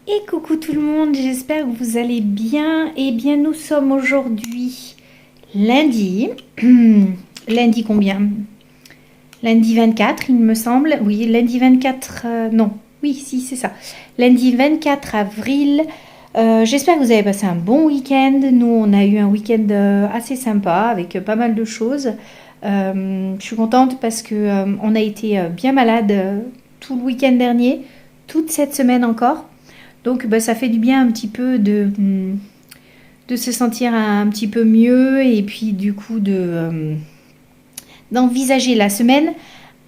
Et coucou tout le monde, j'espère que vous allez bien. Eh bien, nous sommes aujourd'hui lundi. Lundi combien? Lundi 24, il me semble. Oui, lundi 24, non. Oui, si, c'est ça. Lundi 24 avril. J'espère que vous avez passé un bon week-end. Nous, on a eu un week-end assez sympa avec pas mal de choses. Je suis contente parce que on a été bien malade tout le week-end dernier, toute cette semaine encore. Donc bah, ça fait du bien un petit peu de se sentir un petit peu mieux et puis du coup d'envisager la semaine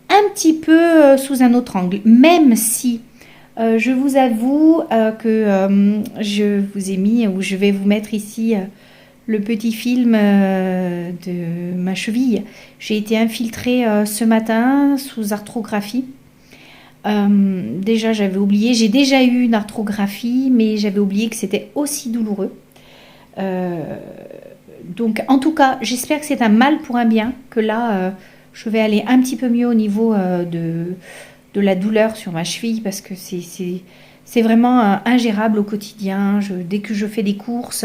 un petit peu sous un autre angle. Même si je vous avoue que je vous ai mis ou je vais vous mettre ici le petit film de ma cheville. J'ai été infiltrée ce matin sous arthrographie. Déjà, j'avais oublié, j'ai déjà eu une arthrographie, mais j'avais oublié que c'était aussi douloureux. Euh, donc, en tout cas, j'espère que c'est un mal pour un bien, que là, je vais aller un petit peu mieux au niveau de la douleur sur ma cheville, parce que c'est vraiment ingérable au quotidien. Dès que je fais des courses,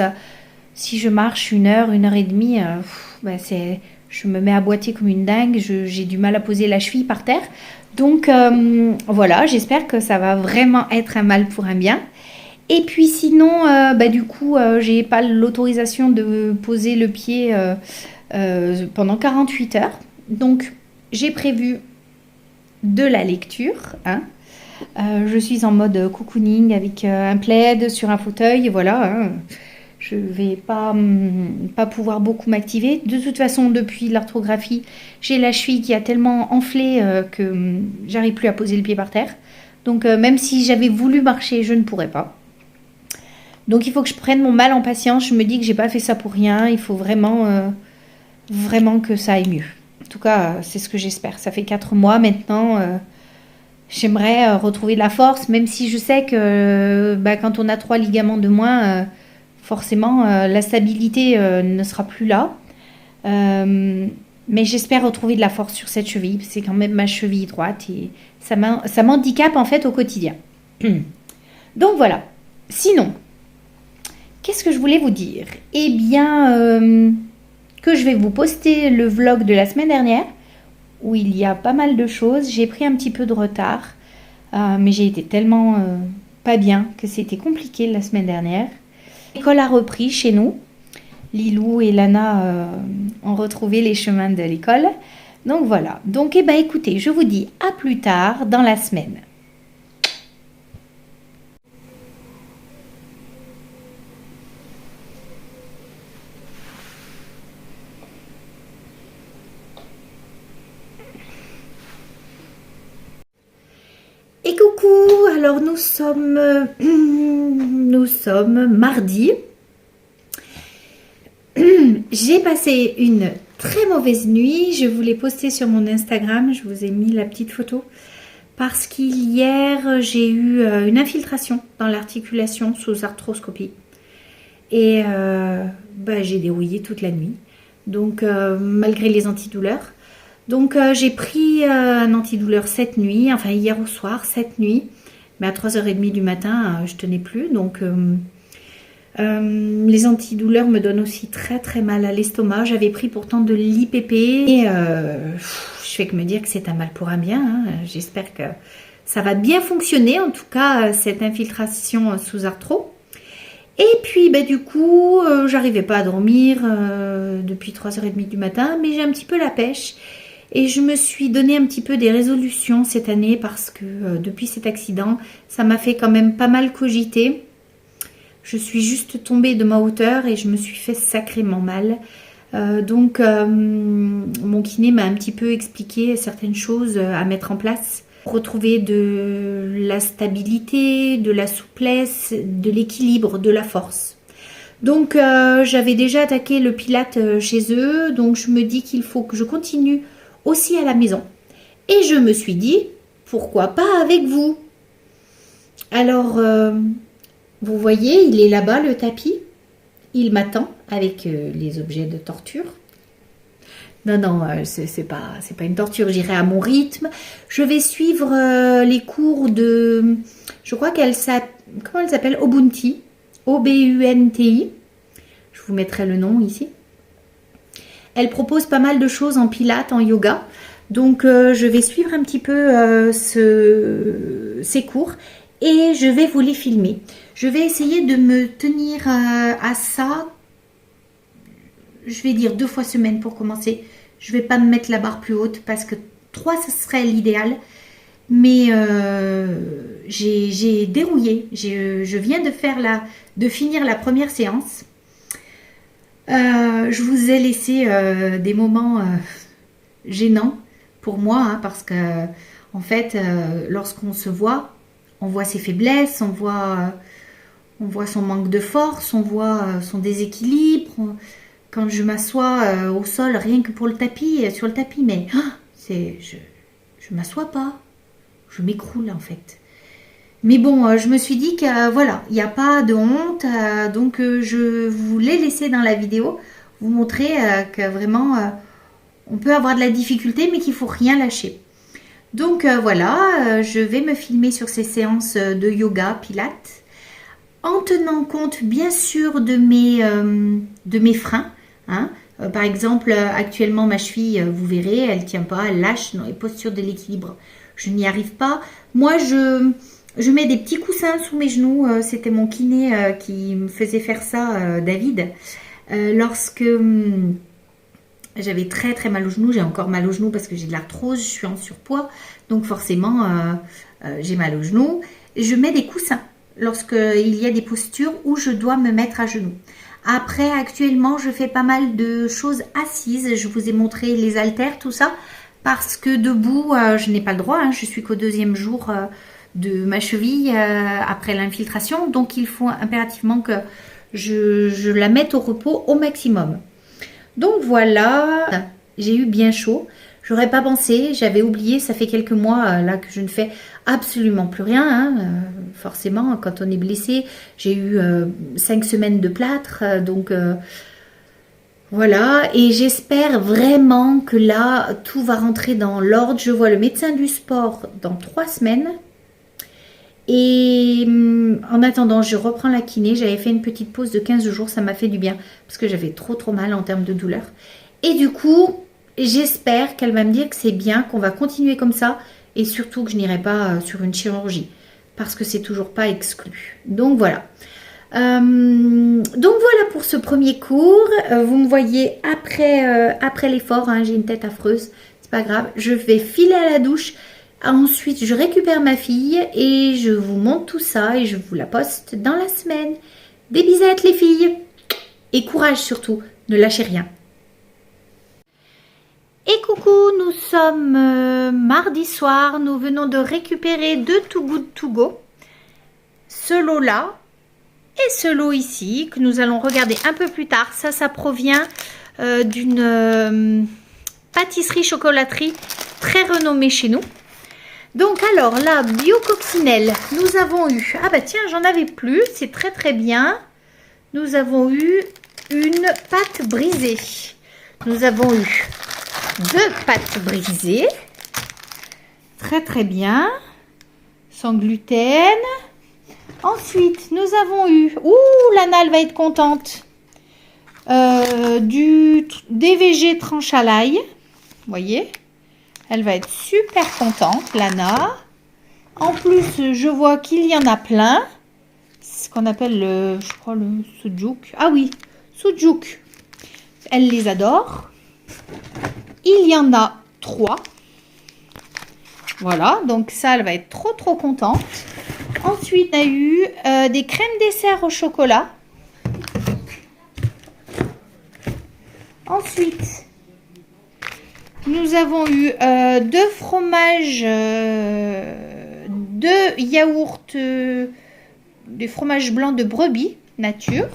si je marche une heure et demie, je me mets à boiter comme une dingue, j'ai du mal à poser la cheville par terre. Donc voilà, j'espère que ça va vraiment être un mal pour un bien. Et puis sinon, du coup, j'ai pas l'autorisation de poser le pied pendant 48 heures. Donc j'ai prévu de la lecture. Hein. Je suis en mode cocooning avec un plaid sur un fauteuil. Voilà. Hein. Je ne vais pas pouvoir beaucoup m'activer. De toute façon, depuis l'arthrographie, j'ai la cheville qui a tellement enflé que j'arrive plus à poser le pied par terre. Donc même si j'avais voulu marcher, je ne pourrais pas. Donc il faut que je prenne mon mal en patience. Je me dis que j'ai pas fait ça pour rien. Il faut vraiment que ça aille mieux. En tout cas, c'est ce que j'espère. Ça fait 4 mois maintenant. J'aimerais retrouver de la force, même si je sais que quand on a 3 ligaments de moins, forcément, la stabilité ne sera plus là. Mais j'espère retrouver de la force sur cette cheville. C'est quand même ma cheville droite et ça m'handicape en fait au quotidien. Donc voilà. Sinon, qu'est-ce que je voulais vous dire? Eh bien, que je vais vous poster le vlog de la semaine dernière où il y a pas mal de choses. J'ai pris un petit peu de retard, mais j'ai été tellement pas bien que c'était compliqué la semaine dernière. L'école a repris chez nous. Lilou et Lana ont retrouvé les chemins de l'école. Donc voilà. Donc écoutez, je vous dis à plus tard dans la semaine. Et coucou, alors nous sommes mardi. J'ai passé une très mauvaise nuit. Je vous l'ai posté sur mon Instagram. Je vous ai mis la petite photo. Parce qu'hier, j'ai eu une infiltration dans l'articulation sous arthroscopie. Et j'ai dérouillé toute la nuit. Donc, malgré les antidouleurs. Donc, j'ai pris un antidouleur cette nuit. Enfin, hier au soir, cette nuit. Mais à 3h30 du matin, je tenais plus. Donc... les antidouleurs me donnent aussi très très mal à l'estomac. J'avais pris pourtant de l'IPP et je fais que me dire que c'est un mal pour un bien. Hein. J'espère que ça va bien fonctionner, en tout cas cette infiltration sous arthro. Et puis du coup, j'arrivais pas à dormir depuis 3h30 du matin, mais j'ai un petit peu la pêche. Et je me suis donné un petit peu des résolutions cette année parce que depuis cet accident, ça m'a fait quand même pas mal cogiter. Je suis juste tombée de ma hauteur et je me suis fait sacrément mal. Donc, mon kiné m'a un petit peu expliqué certaines choses à mettre en place. Retrouver de la stabilité, de la souplesse, de l'équilibre, de la force. Donc, j'avais déjà attaqué le pilate chez eux. Donc, je me dis qu'il faut que je continue aussi à la maison. Et je me suis dit, pourquoi pas avec vous? Alors... vous voyez, il est là-bas, le tapis. Il m'attend avec les objets de torture. Non, c'est pas une torture. J'irai à mon rythme. Je vais suivre les cours de... Je crois qu'elle comment elle s'appelle? Obunti. O-B-U-N-T-I. Je vous mettrai le nom ici. Elle propose pas mal de choses en pilates, en yoga. Donc, je vais suivre un petit peu ces cours et je vais vous les filmer. Je vais essayer de me tenir à ça, je vais dire 2 fois semaine pour commencer. Je ne vais pas me mettre la barre plus haute parce que 3, ce serait l'idéal. Mais j'ai dérouillé. Je viens de finir la première séance. Je vous ai laissé des moments gênants pour moi, hein, parce que en fait, lorsqu'on se voit, on voit ses faiblesses, on voit son manque de force, on voit son déséquilibre. Quand je m'assois au sol, rien que pour le tapis, sur le tapis, mais je m'assois pas, je m'écroule en fait. Mais bon, je me suis dit que voilà, il n'y a pas de honte, donc je vous l'ai laissé dans la vidéo, vous montrer que vraiment on peut avoir de la difficulté, mais qu'il faut rien lâcher. Donc voilà, je vais me filmer sur ces séances de yoga, pilates, en tenant compte bien sûr de mes freins. Hein. Par exemple, actuellement ma cheville, vous verrez, elle tient pas, elle lâche dans les postures de l'équilibre. Je n'y arrive pas. Moi, je mets des petits coussins sous mes genoux. C'était mon kiné qui me faisait faire ça, David. Lorsque j'avais très très mal aux genoux, j'ai encore mal aux genoux parce que j'ai de l'arthrose, je suis en surpoids. Donc forcément, j'ai mal aux genoux. Je mets des coussins lorsqu'il y a des postures où je dois me mettre à genoux. Après, actuellement, je fais pas mal de choses assises. Je vous ai montré les haltères, tout ça. Parce que debout, je n'ai pas le droit. Hein. Je suis qu'au 2e jour de ma cheville après l'infiltration. Donc, il faut impérativement que je la mette au repos au maximum. Donc, voilà. J'ai eu bien chaud. J'aurais pas pensé. J'avais oublié. Ça fait quelques mois là que je ne fais absolument plus rien. Hein. Forcément, quand on est blessé, j'ai eu 5 semaines de plâtre. Donc, voilà, et j'espère vraiment que là, tout va rentrer dans l'ordre. Je vois le médecin du sport dans 3 semaines. Et en attendant, je reprends la kiné. J'avais fait une petite pause de 15 jours, ça m'a fait du bien. Parce que j'avais trop mal en termes de douleur. Et du coup, j'espère qu'elle va me dire que c'est bien, qu'on va continuer comme ça. Et surtout que je n'irai pas sur une chirurgie. Parce que c'est toujours pas exclu. Donc voilà. Donc voilà pour ce premier cours. Vous me voyez après l'effort, hein, j'ai une tête affreuse, c'est pas grave, je vais filer à la douche, ensuite je récupère ma fille et je vous montre tout ça et je vous la poste dans la semaine. Des bisettes les filles et courage surtout, ne lâchez rien. Et coucou, nous sommes mardi soir, nous venons de récupérer de Too Good To Go ce lot là et ce lot ici que nous allons regarder un peu plus tard. Ça provient d'une pâtisserie chocolaterie très renommée chez nous. Donc alors la biococcinelle, nous avons eu, ah bah tiens j'en avais plus, c'est très bien. Nous avons eu une pâte brisée. Nous avons eu 2 pâtes brisées, très bien, sans gluten. Ensuite, nous avons eu, Lana, elle va être contente, du DVG tranche à l'ail. Vous voyez, elle va être super contente, Lana. En plus, je vois qu'il y en a plein. C'est ce qu'on appelle je crois le sujuk. Ah oui, sujuk. Elle les adore. Il y en a 3. Voilà, donc ça, elle va être trop contente. Ensuite, on a eu des crèmes dessert au chocolat. Ensuite, nous avons eu 2 fromages, 2 yaourts, des fromages blancs de brebis nature.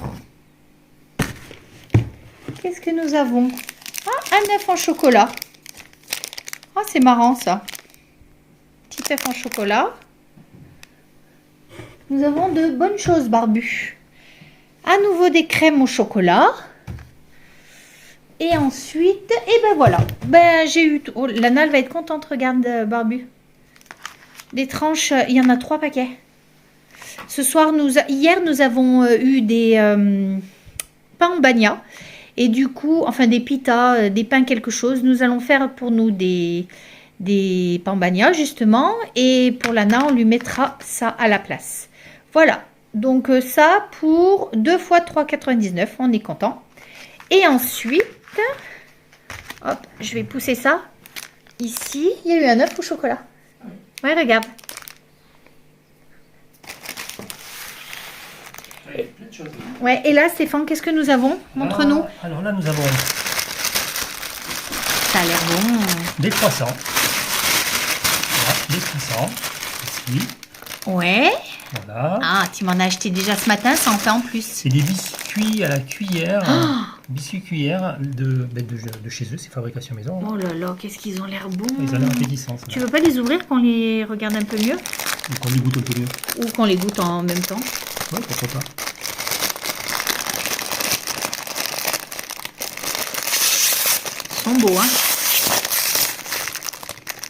Qu'est-ce que nous avons? Ah, un œuf en chocolat. Ah, c'est marrant ça. Petit œuf en chocolat. Nous avons de bonnes choses, Barbu. À nouveau des crèmes au chocolat. Et ensuite, et ben voilà. Ben j'ai eu... Oh, Lana, elle va être contente, regarde, Barbu. Des tranches, il y en a 3 paquets. Ce soir, hier, nous avons eu des pains en bagna. Et du coup, enfin des pitas, des pains quelque chose. Nous allons faire pour nous des pains en bagna, justement. Et pour Lana, on lui mettra ça à la place. Voilà. Donc ça pour 2 fois 3,99. On est content. Et ensuite, hop, je vais pousser ça. Ici, il y a eu un œuf au chocolat. Ouais, regarde. Ouais, et là, Stéphane, qu'est-ce que nous avons? Montre-nous. Alors là, nous avons Ça a l'air bon. des croissants. Voilà, des croissants. Ici. Ouais. Voilà. Ah, tu m'en as acheté déjà ce matin, ça en fait en plus. C'est des biscuits à la cuillère. Biscuits cuillère de chez eux, c'est fabrication maison. Oh là là, qu'est-ce qu'ils ont l'air bons. Ils ont l'air appétissants. Tu veux pas les ouvrir qu'on les regarde un peu mieux? Ou qu'on les goûte un peu mieux. Ou qu'on les goûte en même temps? Ouais, pourquoi pas. Ils sont beaux, hein.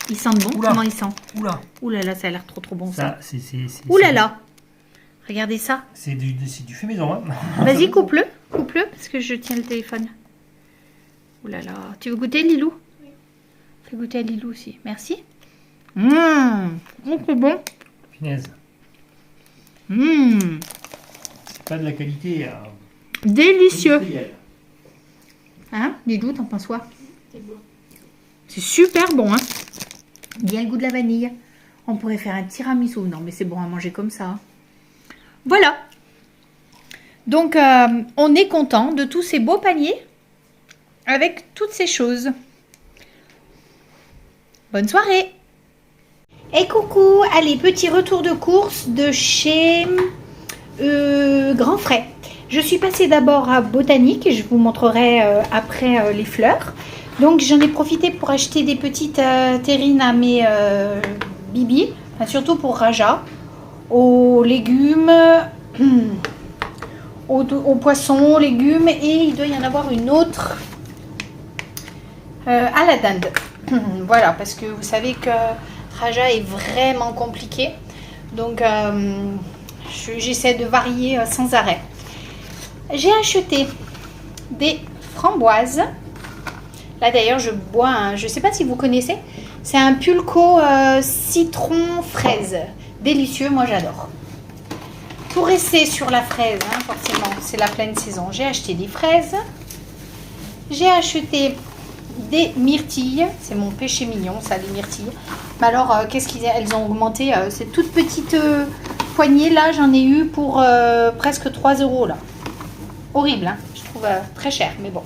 Ils sentent bon. Oula. Comment ils sentent? Oula. Ouh là là, ça a l'air trop bon ça. Ça, Ouh là là. Regardez ça. C'est du fait maison. Hein. Vas-y, coupe-le. Coupe-le parce que je tiens le téléphone. Ouh là là. Tu veux goûter, Lilou? Oui. Fais goûter à Lilou aussi. Merci. C'est bon. Finesse. C'est pas de la qualité. Délicieux. Hein, Lilou, t'en penses quoi? C'est bon. C'est super bon, hein. Il y a le goût de la vanille. On pourrait faire un tiramisu. Non, mais c'est bon à manger comme ça. Voilà. Donc, on est content de tous ces beaux paniers avec toutes ces choses. Bonne soirée. Et coucou. Allez, petit retour de course de chez Grand Frais. Je suis passée d'abord à Botanique et je vous montrerai après les fleurs. Donc j'en ai profité pour acheter des petites terrines à mes bibis, enfin, surtout pour Raja, aux légumes, aux poissons, aux légumes, et il doit y en avoir une autre à la dinde. Voilà, parce que vous savez que Raja est vraiment compliqué, donc j'essaie de varier sans arrêt. J'ai acheté des framboises. Là d'ailleurs je bois je ne sais pas si vous connaissez, c'est un pulco citron fraise, délicieux, moi j'adore. Pour rester sur la fraise, hein, forcément c'est la pleine saison, j'ai acheté des fraises, j'ai acheté des myrtilles, c'est mon péché mignon ça, les myrtilles. Mais alors qu'est-ce qu'elles ont augmenté, ces toutes petites poignées là, j'en ai eu pour presque 3 € là. Horrible, hein, je trouve très cher, mais bon.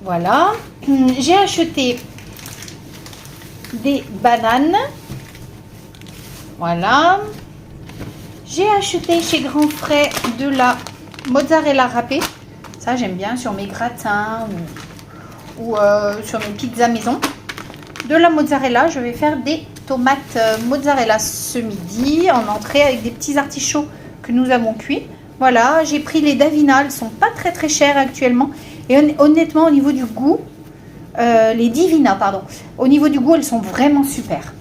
Voilà, j'ai acheté des bananes, voilà, j'ai acheté chez Grand Frais de la mozzarella râpée, ça j'aime bien sur mes gratins ou sur mes pizzas maison, de la mozzarella, je vais faire des tomates mozzarella ce midi en entrée avec des petits artichauts que nous avons cuits. Voilà, j'ai pris les Davina, elles sont pas très chères actuellement. Et honnêtement, au niveau du goût, les Divina, pardon, au niveau du goût, elles sont vraiment super.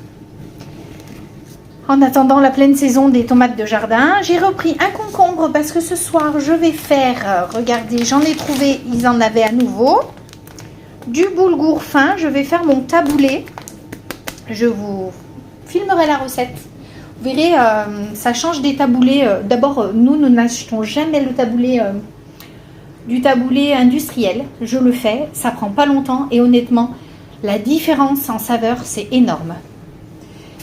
En attendant la pleine saison des tomates de jardin, j'ai repris un concombre parce que ce soir, je vais faire, regardez, j'en ai trouvé, ils en avaient à nouveau, du boulgour fin, je vais faire mon taboulé. Je vous filmerai la recette. Vous verrez, ça change des taboulés. D'abord, nous n'achetons jamais le taboulé du taboulé industriel. Je le fais, ça prend pas longtemps et honnêtement, la différence en saveur, c'est énorme.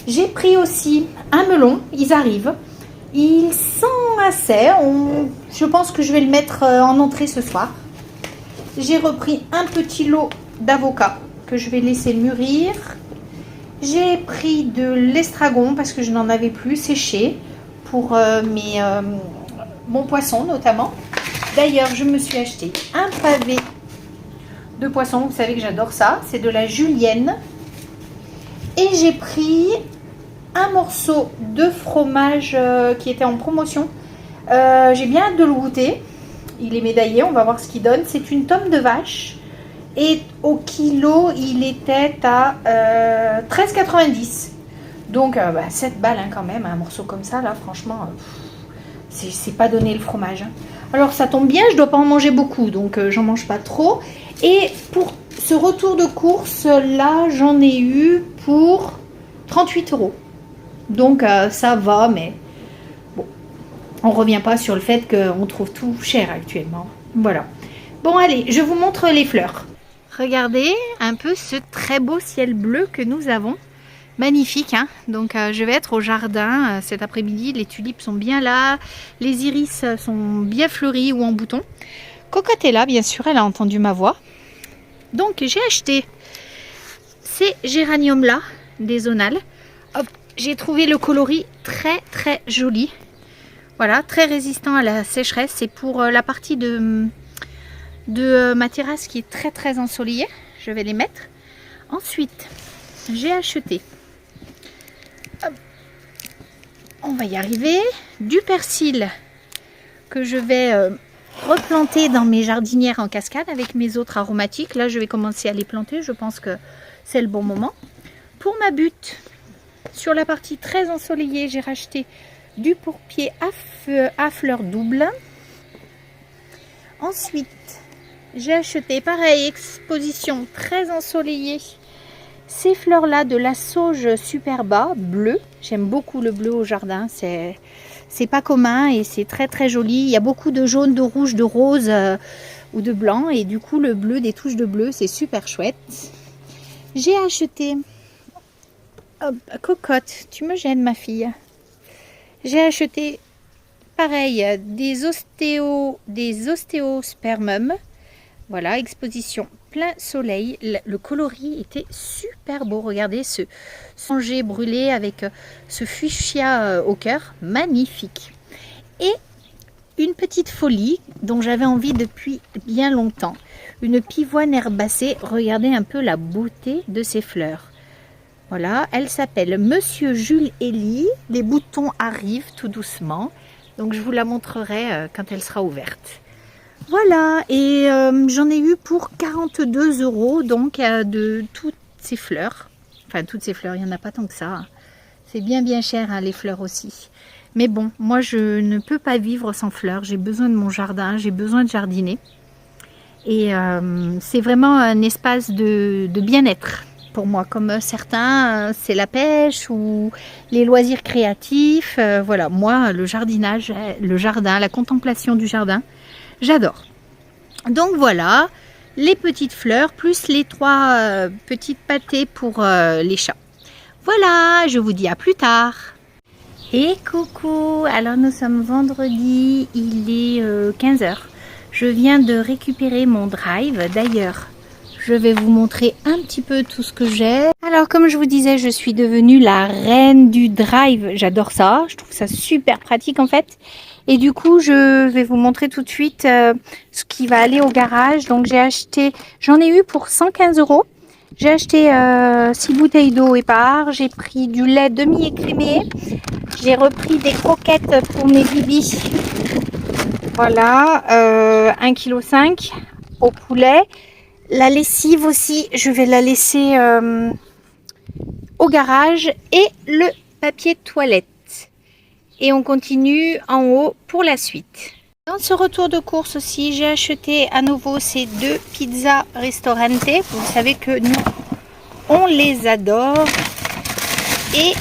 J'ai pris aussi un melon, ils arrivent. Ils sont assez, je pense que je vais le mettre en entrée ce soir. J'ai repris un petit lot d'avocats que je vais laisser mûrir. J'ai pris de l'estragon parce que je n'en avais plus séché pour mon poisson notamment. D'ailleurs, je me suis acheté un pavé de poisson. Vous savez que j'adore ça. C'est de la julienne. Et j'ai pris un morceau de fromage qui était en promotion. J'ai bien hâte de le goûter. Il est médaillé. On va voir ce qu'il donne. C'est une tome de vache. Et au kilo, il était à 13,90 €. Donc 7 balles hein, quand même, un morceau comme ça, là, franchement, c'est pas donné le fromage. Hein. Alors ça tombe bien, je dois pas en manger beaucoup, donc j'en mange pas trop. Et pour ce retour de course, là, j'en ai eu pour 38 €. Donc ça va, mais bon, on revient pas sur le fait qu'on trouve tout cher actuellement. Voilà. Bon, allez, je vous montre les fleurs. Regardez un peu ce très beau ciel bleu que nous avons. Magnifique, hein. Donc je vais être au jardin cet après-midi. Les tulipes sont bien là, les iris sont bien fleuris ou en bouton. Cocotte est là, bien sûr, elle a entendu ma voix. Donc j'ai acheté ces géraniums là, des zonales. Hop, j'ai trouvé le coloris très très joli. Voilà, très résistant à la sécheresse. C'est pour la partie de ma terrasse qui est très très ensoleillée. Je vais les mettre. Ensuite, j'ai acheté, on va y arriver, du persil que je vais replanter dans mes jardinières en cascade avec mes autres aromatiques. Là, je vais commencer à les planter. Je pense que c'est le bon moment. Pour ma butte, sur la partie très ensoleillée, j'ai racheté du pourpier à fleurs doubles. Ensuite, j'ai acheté, pareil, exposition très ensoleillée, ces fleurs-là de la sauge superba bleu. J'aime beaucoup le bleu au jardin, c'est pas commun et c'est très très joli. Il y a beaucoup de jaune, de rouge, de rose ou de blanc et du coup le bleu, des touches de bleu, c'est super chouette. J'ai acheté, hop, cocotte, tu me gênes ma fille. J'ai acheté, pareil, des ostéospermums. Voilà, exposition plein soleil. Le coloris était super beau. Regardez ce sangé brûlé avec ce fuchsia au cœur. Magnifique. Et une petite folie dont j'avais envie depuis bien longtemps. Une pivoine herbacée. Regardez un peu la beauté de ces fleurs. Voilà, elle s'appelle Monsieur Jules Elie. Les boutons arrivent tout doucement. Donc je vous la montrerai quand elle sera ouverte. Voilà, et j'en ai eu pour 42 €, donc de toutes ces fleurs. Enfin, toutes ces fleurs, il n'y en a pas tant que ça. C'est bien bien cher, hein, les fleurs aussi. Mais bon, moi je ne peux pas vivre sans fleurs. J'ai besoin de mon jardin, j'ai besoin de jardiner. Et c'est vraiment un espace de bien-être pour moi. Comme certains, c'est la pêche ou les loisirs créatifs. Voilà, moi, le jardinage, le jardin, la contemplation du jardin, j'adore. Donc voilà, les petites fleurs plus les 3 petites pâtées pour les chats. Voilà, je vous dis à plus tard. Et coucou, alors nous sommes vendredi, il est 15 h. Je viens de récupérer mon drive. D'ailleurs, je vais vous montrer un petit peu tout ce que j'ai. Alors comme je vous disais, je suis devenue la reine du drive. J'adore ça, je trouve ça super pratique en fait. Et du coup, je vais vous montrer tout de suite ce qui va aller au garage. Donc j'ai acheté, j'en ai eu pour 115 €. J'ai acheté 6 bouteilles d'eau épars. J'ai pris du lait demi-écrémé. J'ai repris des croquettes pour mes bibis. Voilà, 1,5 kg au poulet. La lessive aussi, je vais la laisser au garage. Et le papier toilette. Et on continue en haut pour la suite. Dans ce retour de course aussi, j'ai acheté à nouveau ces 2 pizzas Ristorante. Vous savez que nous, on les adore. Et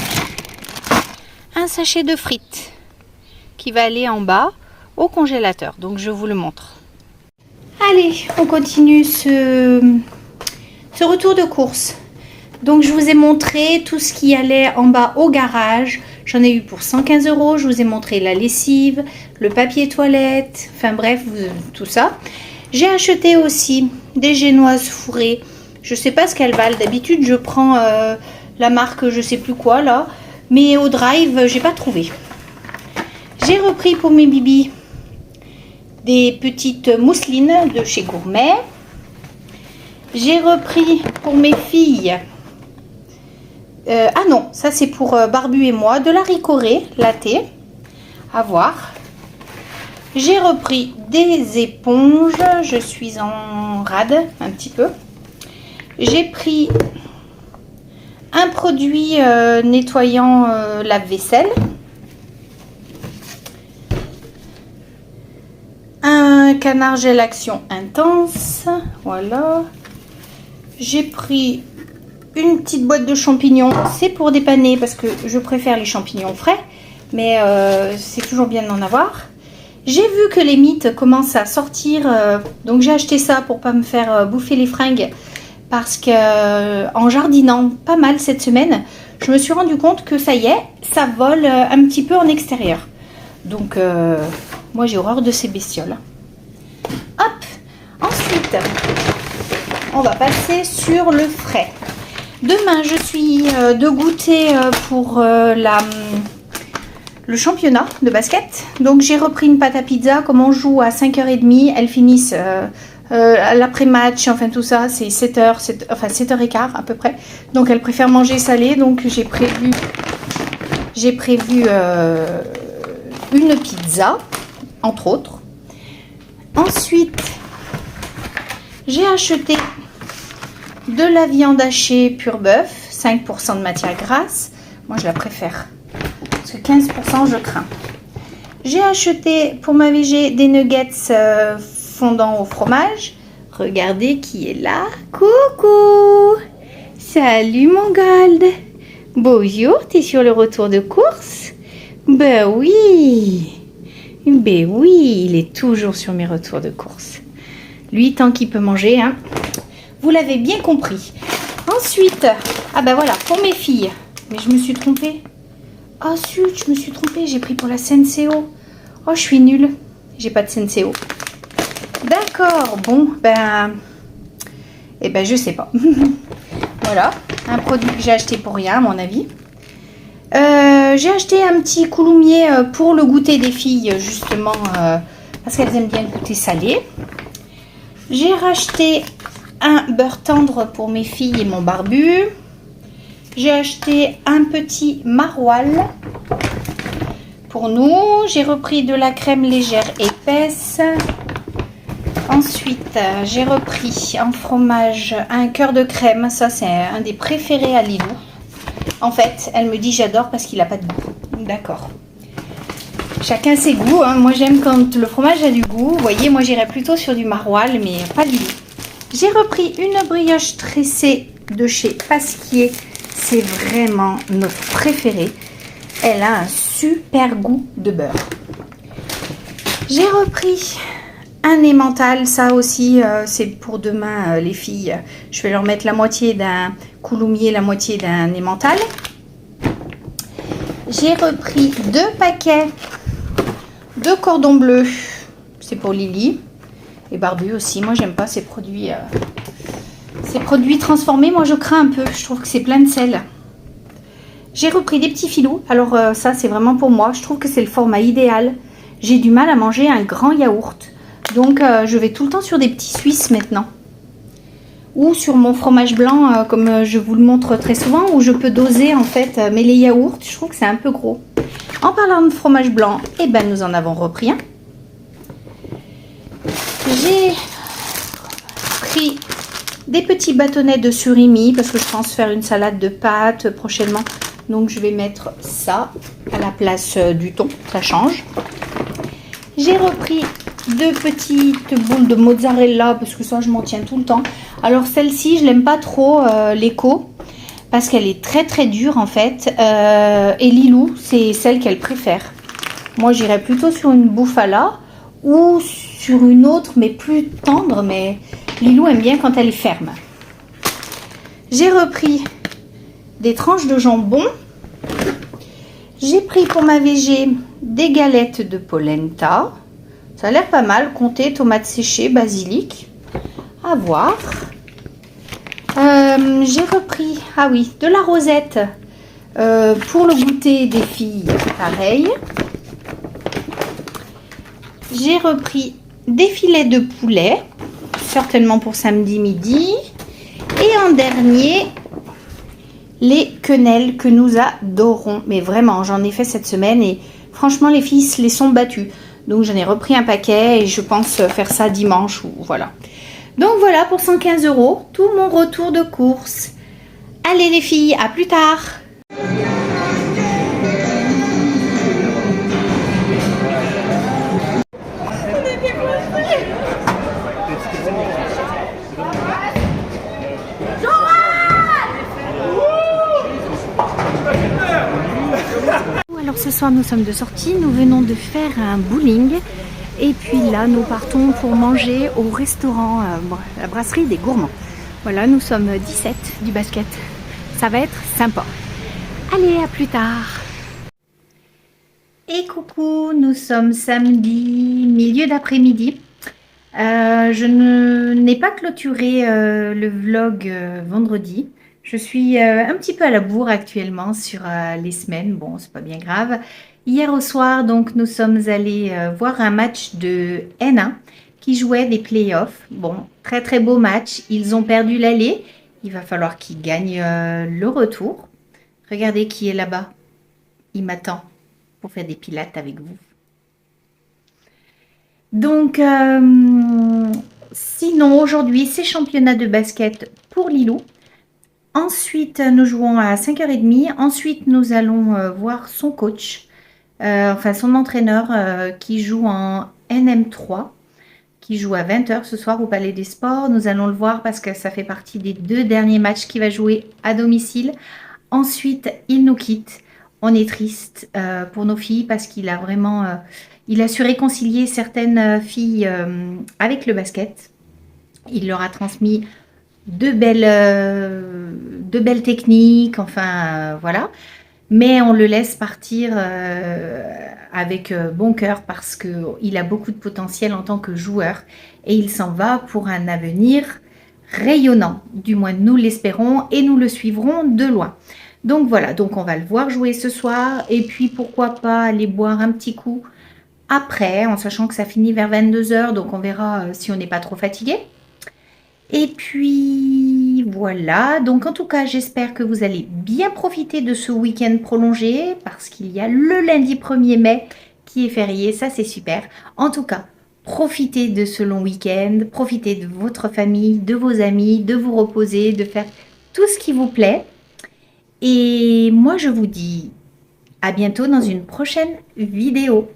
un sachet de frites qui va aller en bas au congélateur. Donc je vous le montre. Allez, on continue ce retour de course. Donc je vous ai montré tout ce qui allait en bas au garage. J'en ai eu pour 115 €. Je vous ai montré la lessive, le papier toilette, enfin bref, tout ça. J'ai acheté aussi des génoises fourrées. Je sais pas ce qu'elles valent. D'habitude, je prends la marque je sais plus quoi là. Mais au drive, j'ai pas trouvé. J'ai repris pour mes bibis des petites mousselines de chez Gourmet. J'ai repris pour mes filles... ah non, ça c'est pour Barbu et moi, de la Ricoré latte, à voir. J'ai repris des éponges, je suis en rade un petit peu. J'ai pris un produit nettoyant lave-vaisselle, un canard gel action intense, voilà. J'ai pris une petite boîte de champignons, c'est pour dépanner parce que je préfère les champignons frais, mais c'est toujours bien d'en avoir. J'ai vu que les mites commencent à sortir, donc j'ai acheté ça pour pas me faire bouffer les fringues, parce que en jardinant pas mal cette semaine, je me suis rendu compte que ça y est, ça vole un petit peu en extérieur. Donc moi j'ai horreur de ces bestioles. Hop, ensuite on va passer sur le frais. Demain je suis de goûter pour le championnat de basket. Donc j'ai repris une pâte à pizza. Comme on joue à 5h30, elles finissent l'après-match, enfin tout ça, c'est 7h, enfin 7h15 à peu près. Donc elles préfèrent manger salé. Donc j'ai prévu une pizza, entre autres. Ensuite, j'ai acheté de la viande hachée pur bœuf, 5% de matière grasse. Moi je la préfère. Parce que 15% je crains. J'ai acheté pour ma végé des nuggets fondant au fromage. Regardez qui est là. Coucou. Salut mon gold. Bonjour, t'es sur le retour de course? Ben oui. Ben oui, il est toujours sur mes retours de course. Lui, tant qu'il peut manger, hein. Vous l'avez bien compris. Ensuite, ah ben voilà, pour mes filles. Mais je me suis trompée. Oh zut, je me suis trompée, j'ai pris pour la Senseo. Oh, je suis nulle. J'ai pas de Senseo. D'accord, bon, eh ben, je sais pas. Voilà, un produit que j'ai acheté pour rien, à mon avis. J'ai acheté un petit couloumier pour le goûter des filles, justement, parce qu'elles aiment bien le goûter salé. J'ai racheté un beurre tendre pour mes filles et mon barbu. J'ai acheté un petit maroilles pour nous. J'ai repris de la crème légère épaisse. Ensuite, j'ai repris en fromage un cœur de crème. Ça, c'est un des préférés à Lilou. En fait, elle me dit j'adore parce qu'il n'a pas de goût. D'accord. Chacun ses goûts. Hein. Moi, j'aime quand le fromage a du goût. Vous voyez, moi, j'irais plutôt sur du maroilles, mais pas Lilou. J'ai repris une brioche tressée de chez Pasquier. C'est vraiment notre préférée. Elle a un super goût de beurre. J'ai repris un emmental. Ça aussi, c'est pour demain, les filles. Je vais leur mettre la moitié d'un couloumier, la moitié d'un emmental. J'ai repris 2 paquets de cordon bleu. C'est pour Lily. Et Barbu aussi. Moi, j'aime pas ces produits transformés. Moi, je crains un peu. Je trouve que c'est plein de sel. J'ai repris des petits filous. Alors, ça, c'est vraiment pour moi. Je trouve que c'est le format idéal. J'ai du mal à manger un grand yaourt. Donc, je vais tout le temps sur des petits Suisses maintenant. Ou sur mon fromage blanc, comme je vous le montre très souvent, où je peux doser, en fait. Mais les yaourts, je trouve que c'est un peu gros. En parlant de fromage blanc, eh ben, nous en avons repris un. J'ai pris des petits bâtonnets de surimi parce que je pense faire une salade de pâtes prochainement. Donc je vais mettre ça à la place du thon, ça change. J'ai repris 2 petites boules de mozzarella parce que ça je m'en tiens tout le temps. Alors celle-ci je l'aime pas trop, l'éco, parce qu'elle est très très dure en fait. Et Lilou c'est celle qu'elle préfère. Moi j'irais plutôt sur une bouffala ou sur une autre mais plus tendre, mais Lilou aime bien quand elle est ferme. J'ai repris des tranches de jambon. J'ai pris pour ma végé des galettes de polenta. Ça a l'air pas mal. Comté, tomates séchées, basilic. À voir. J'ai repris, ah oui, de la rosette pour le goûter des filles. Pareil. J'ai repris des filets de poulet, certainement pour samedi midi. Et en dernier, les quenelles que nous adorons. Mais vraiment, j'en ai fait cette semaine et franchement, les filles se les sont battues. Donc, j'en ai repris un paquet et je pense faire ça dimanche ou voilà. Donc, voilà pour 115 €, tout mon retour de course. Allez les filles, à plus tard. Alors ce soir nous sommes de sortie, nous venons de faire un bowling et puis là nous partons pour manger au restaurant, la brasserie des gourmands. Voilà, nous sommes 17 du basket, ça va être sympa. Allez, à plus tard. Et coucou, nous sommes samedi, milieu d'après-midi. Je n'ai pas clôturé le vlog vendredi. Je suis un petit peu à la bourre actuellement sur les semaines. Bon, c'est pas bien grave. Hier au soir, donc, nous sommes allés voir un match de N1 qui jouait des playoffs. Bon, très très beau match. Ils ont perdu l'aller. Il va falloir qu'ils gagnent le retour. Regardez qui est là-bas. Il m'attend pour faire des pilates avec vous. Donc, sinon, aujourd'hui, c'est championnat de basket pour Lilou. Ensuite, nous jouons à 5h30. Ensuite, nous allons voir son coach, enfin son entraîneur qui joue en NM3, qui joue à 20h ce soir au Palais des Sports. Nous allons le voir parce que ça fait partie des 2 derniers matchs qu'il va jouer à domicile. Ensuite, il nous quitte. On est triste pour nos filles parce qu'il a vraiment... il a su réconcilier certaines filles avec le basket. Il leur a transmis de belles techniques, enfin voilà. Mais on le laisse partir avec bon cœur parce qu'il a beaucoup de potentiel en tant que joueur. Et il s'en va pour un avenir rayonnant. Du moins, nous l'espérons et nous le suivrons de loin. Donc voilà, donc on va le voir jouer ce soir. Et puis pourquoi pas aller boire un petit coup après, en sachant que ça finit vers 22h, donc on verra si on n'est pas trop fatigué. Et puis voilà, donc en tout cas j'espère que vous allez bien profiter de ce week-end prolongé parce qu'il y a le lundi 1er mai qui est férié, ça c'est super. En tout cas, profitez de ce long week-end, profitez de votre famille, de vos amis, de vous reposer, de faire tout ce qui vous plaît. Et moi je vous dis à bientôt dans une prochaine vidéo.